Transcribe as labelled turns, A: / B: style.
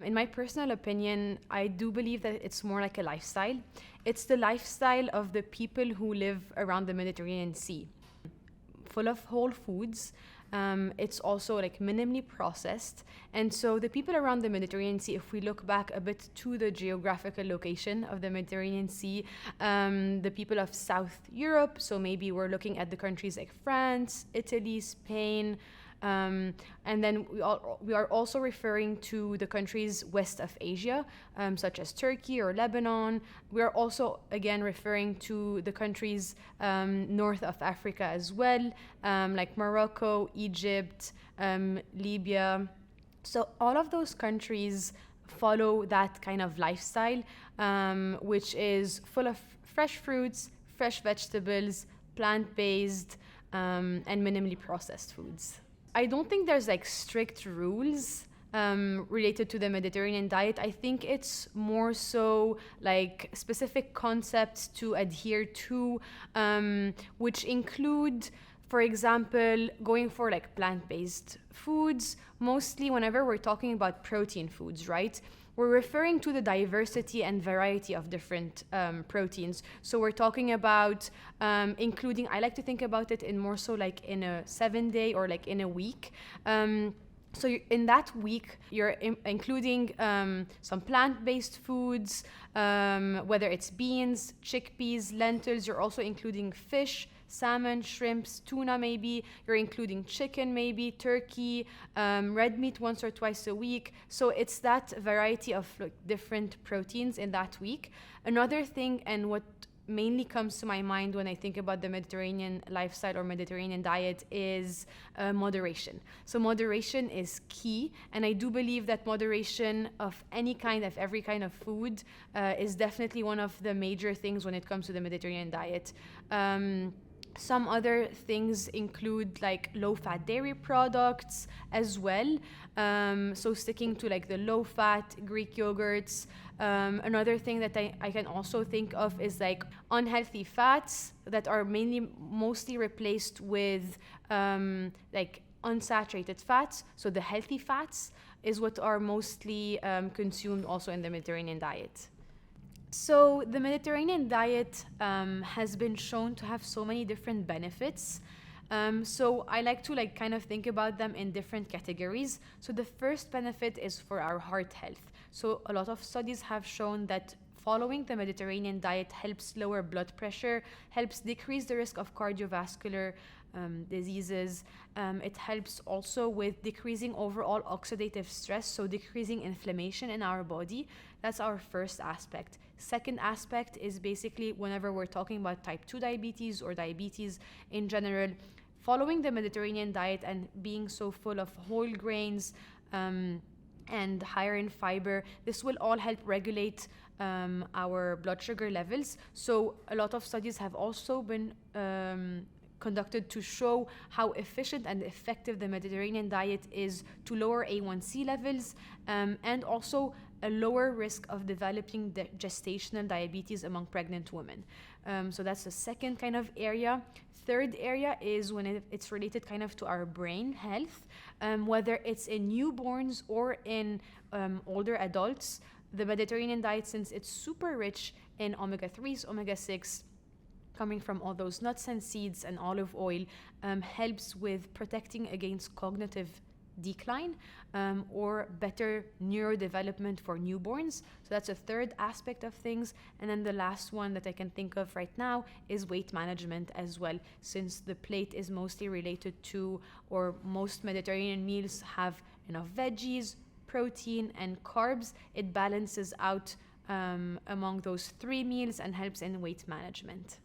A: in my personal opinion, I do believe that it's more like a lifestyle. It's the lifestyle of the people who live around the Mediterranean Sea. Full of whole foods. It's also like minimally processed. And so the people around the Mediterranean Sea, if we look back a bit to the geographical location of the Mediterranean Sea, the people of South Europe, so maybe we're looking at the countries like France, Italy, Spain, and then we are also referring to the countries west of Asia, such as Turkey or Lebanon. We are also, again, referring to the countries north of Africa as well, like Morocco, Egypt, Libya. So all of those countries follow that kind of lifestyle, which is full of fresh fruits, fresh vegetables, plant-based, and minimally processed foods. I don't think there's like strict rules related to the Mediterranean diet. I think it's more so like specific concepts to adhere to, which include, for example, going for like plant-based foods. Mostly whenever we're talking about protein foods, right? We're referring to the diversity and variety of different proteins. So we're talking about including, I like to think about it in more so like in a 7-day or like in a week. So in that week, you're including some plant-based foods, whether it's beans, chickpeas, lentils. You're also including fish, salmon, shrimps, tuna maybe. You're including chicken maybe, turkey, red meat once or twice a week. So it's that variety of like, different proteins in that week. Another thing, and what mainly comes to my mind when I think about the Mediterranean lifestyle or Mediterranean diet is moderation. So moderation is key, and I do believe that moderation of any kind, of every kind of food, is definitely one of the major things when it comes to the Mediterranean diet. Some other things include like low-fat dairy products as well. So sticking to like the low-fat Greek yogurts. Another thing that I can also think of is like unhealthy fats that are mostly replaced with like unsaturated fats. So the healthy fats is what are mostly consumed also in the Mediterranean diet. So the Mediterranean diet has been shown to have so many different benefits. So I like to like kind of think about them in different categories. So the first benefit is for our heart health. So a lot of studies have shown that following the Mediterranean diet helps lower blood pressure, helps decrease the risk of cardiovascular diseases. It helps also with decreasing overall oxidative stress, so decreasing inflammation in our body. That's our first aspect. Second aspect is basically whenever we're talking about type 2 diabetes or diabetes in general, following the Mediterranean diet and being so full of whole grains and higher in fiber, this will all help regulate our blood sugar levels. So a lot of studies have also been conducted to show how efficient and effective the Mediterranean diet is to lower A1C levels and also a lower risk of developing gestational diabetes among pregnant women. So that's the second kind of area. Third area is when it's related kind of to our brain health, whether it's in newborns or in older adults. The Mediterranean diet, since it's super rich in omega-3s, omega-6, coming from all those nuts and seeds and olive oil, helps with protecting against cognitive decline or better neurodevelopment for newborns. So that's a third aspect of things. And then the last one that I can think of right now is weight management as well, since the plate is mostly related to, or most Mediterranean meals have enough veggies, protein, and carbs. It balances out among those three meals and helps in weight management.